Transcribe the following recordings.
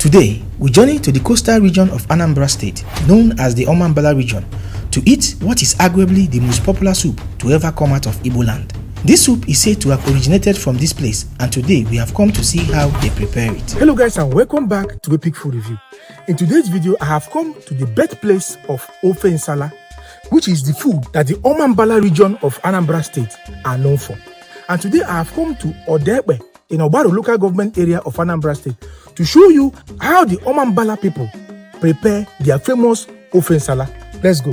Today, we journey to the coastal region of Anambra State, known as the Ofensala region, to eat what is arguably the most popular soup to ever come out of Igbo land. This soup is said to have originated from this place, and today we have come to see how they prepare it. Hello guys, and welcome back to Epic Food Review. In today's video, I have come to the birthplace of Ofensala, which is the food that the Ofensala region of Anambra State are known for. And today I have come to Odepe in Obaro local government area of Anambra State to show you how the Ofensala people prepare their famous Ofensala. Let's go.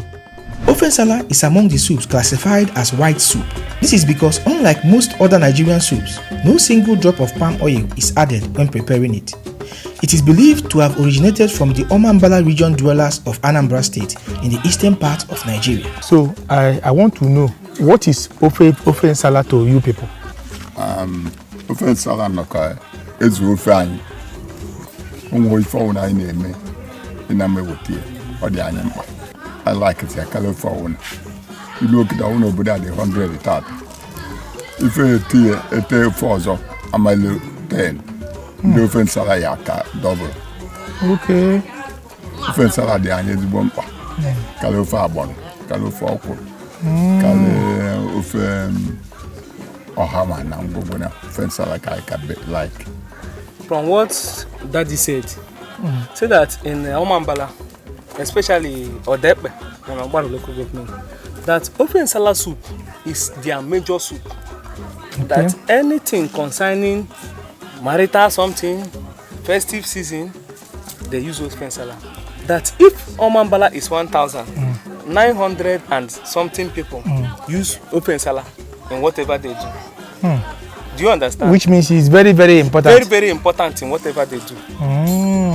Ofensala is among the soups classified as white soup. This is because unlike most other Nigerian soups, no single drop of palm oil is added when preparing it. It is believed to have originated from the Ofensala region dwellers of Anambra State in the eastern part of Nigeria. So I want to know, what is Ofensala to you people? Ofensala noka ezu ofe anyị. Onwe ife ọwụna anyị na-eme ịna mewotie ọ dị anyị mkpa. I like it ya kala for one. You look at one over there, the 100 tap. If a tea for so, I'm a little 10. The Ofensala yaka double. Okay. Ofensala the anya is bumper. Kalo for bon, kalo for okwo. Kalo of Ohama and Gobona. Ofensala like. From what Daddy said, say that in Ofensala, especially Odepe and Obaro local government, that Ofensala soup is their major soup. Okay. That anything concerning marital something, festive season, they use Ofensala. That if Ofensala is 1,900 and something people use Ofensala in whatever they do. Do you understand? Which means it's very, very important. Very, very important in whatever they do.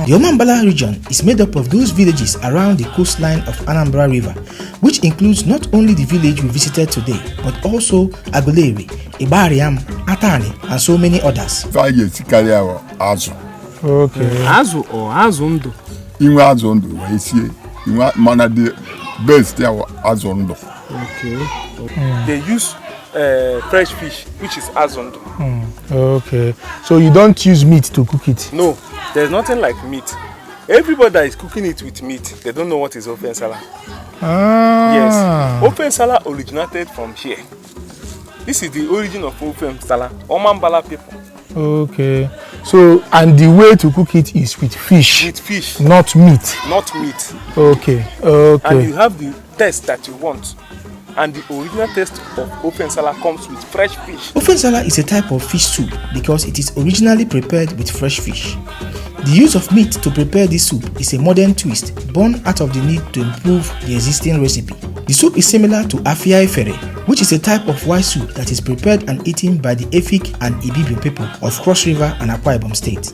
The Ofensala region is made up of those villages around the coastline of Anambra River, which includes not only the village we visited today, but also Aguleri, Ibariam, Atani, and so many others. Okay. Azu or Azundo? Inwe Azundo, I see. Inwe mana the best there Azundo. Okay. They use fresh fish, which is azundo. Okay. So you don't use meat to cook it? No, there's nothing like meat. Everybody that is cooking it with meat, they don't know what is Ofensala. Yes. Ofensala originated from here. This is the origin of Ofensala. Ofensala people. Okay. So, and the way to cook it is with fish? With fish. Not meat? Not meat. Okay. Okay. And you have the taste that you want. And the original taste of Ofensala comes with fresh fish. Ofensala is a type of fish soup because it is originally prepared with fresh fish. The use of meat to prepare this soup is a modern twist born out of the need to improve the existing recipe. The soup is similar to Afia Efere, which is a type of white soup that is prepared and eaten by the Efik and Ibibio people of Cross River and Akwa Ibom State.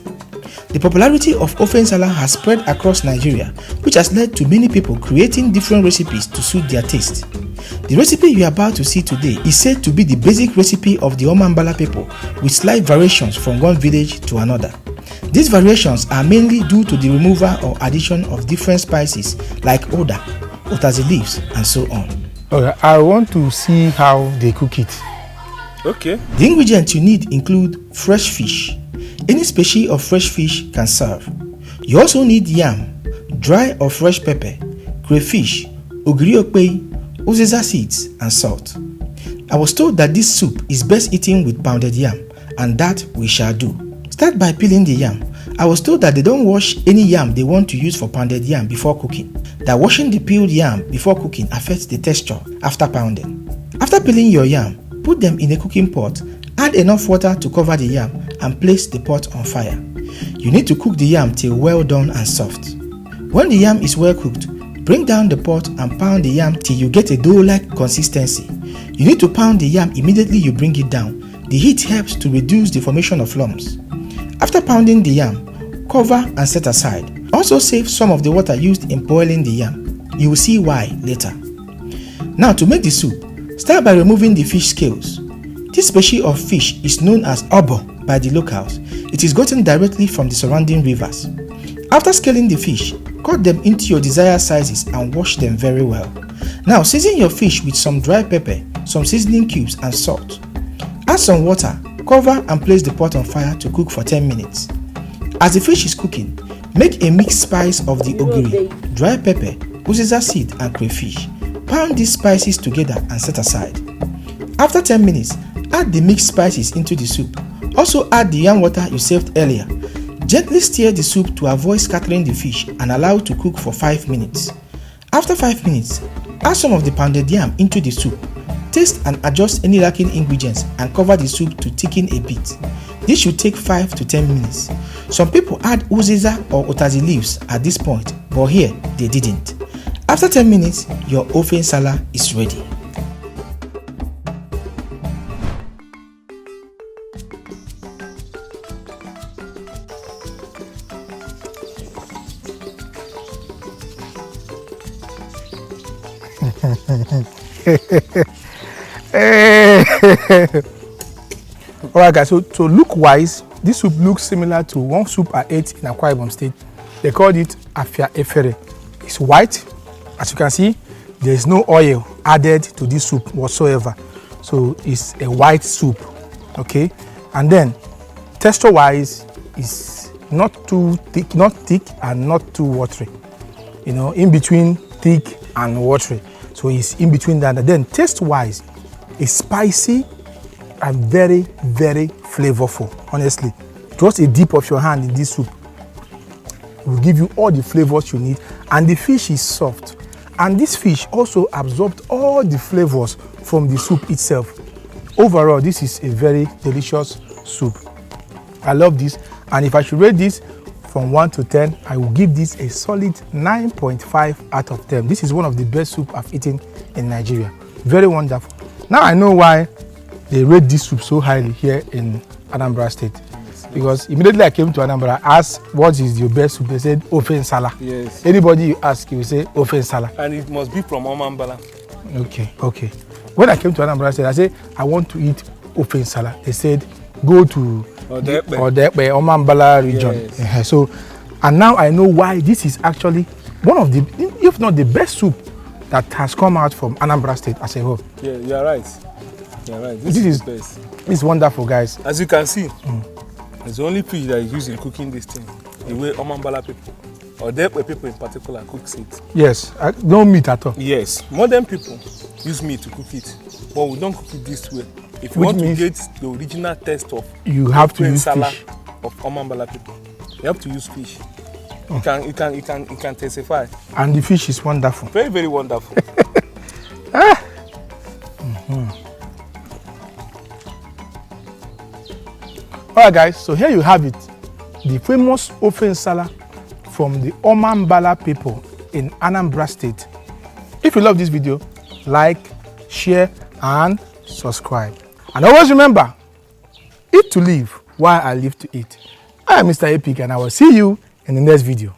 The popularity of Ofensala has spread across Nigeria, which has led to many people creating different recipes to suit their taste. The recipe you are about to see today is said to be the basic recipe of the Ofensala people, with slight variations from one village to another. These variations are mainly due to the removal or addition of different spices like oda, utazi leaves, and so on. Okay, I want to see how they cook it. Okay. The ingredients you need include fresh fish. Any species of fresh fish can serve. You also need yam, dry or fresh pepper, crayfish, ogiriokpei, uziza seeds, and salt. I was told that this soup is best eaten with pounded yam, and that we shall do. Start by peeling the yam. I was told that they don't wash any yam they want to use for pounded yam before cooking. That washing the peeled yam before cooking affects the texture after pounding. After peeling your yam, put them in a cooking pot, add enough water to cover the yam, and place the pot on fire. You need to cook the yam till well done and soft. When the yam is well cooked, bring down the pot and pound the yam till you get a dough-like consistency. You need to pound the yam immediately you bring it down. The heat helps to reduce the formation of lumps. After pounding the yam, cover and set aside. Also save some of the water used in boiling the yam. You will see why later. Now to make the soup, start by removing the fish scales. This species of fish is known as obo by the locals. It is gotten directly from the surrounding rivers. After scaling the fish, cut them into your desired sizes and wash them very well. Now season your fish with some dry pepper, some seasoning cubes and salt. Add some water, cover and place the pot on fire to cook for 10 minutes. As the fish is cooking, make a mixed spice of the ogiri, dry pepper, uziza seed and crayfish. Pound these spices together and set aside. After 10 minutes, add the mixed spices into the soup. Also add the yam water you saved earlier. Gently stir the soup to avoid scattering the fish and allow to cook for 5 minutes. After 5 minutes, add some of the pounded yam into the soup. Taste and adjust any lacking ingredients and cover the soup to thicken a bit. This should take 5 to 10 minutes. Some people add uziza or utazi leaves at this point, but here they didn't. After 10 minutes, your Ofe Nsala is ready. Alright guys, so look wise, this soup looks similar to one soup I ate in Akwa Ibom State. They called it Afia Efere. It's white. As you can see, there is no oil added to this soup whatsoever. So it's a white soup, okay? And then texture wise, it's not too thick, not thick and not too watery. You know, in between thick and watery. So it's in between that. And then taste wise, it's spicy and very, very flavorful. Honestly, just a dip of your hand in this soup will give you all the flavors you need. And the fish is soft. And this fish also absorbed all the flavors from the soup itself. Overall, this is a very delicious soup. I love this. And if I should rate this from 1 to 10, I will give this a solid 9.5 out of 10. This is one of the best soup I've eaten in Nigeria. Very wonderful. Now I know why they rate this soup so highly here in Anambra State. Because immediately I came to Anambra, I asked what is your best soup. They said Ofe Nsala. Yes. Anybody you ask, you will say Ofe Nsala. And it must be from Omambala. Okay. When I came to Anambra State, I said I want to eat Ofe Nsala. They said go to Odepe, Omambala region. Yes. So, and now I know why this is actually one of the, if not the best soup that has come out from Anambra State as a whole. Yeah, you are right. You are right. This is the best. It's wonderful, guys. As you can see, it's the only fish that is used in cooking this thing. The way Omambala people, or Odepe people in particular, cooks it. Yes, no meat at all. Yes, modern people use meat to cook it, but we don't cook it this way. If you want to get the original taste of, you have to use fish. Of Omambala people, you have to use fish. You can testify. And the fish is wonderful. Very, very wonderful. Alright guys, so here you have it. The famous Ofe Nsala from the Omambala people in Anambra State. If you love this video, like, share and subscribe. And always remember, eat to live while I live to eat. I am Mr. Epic and I will see you in the next video.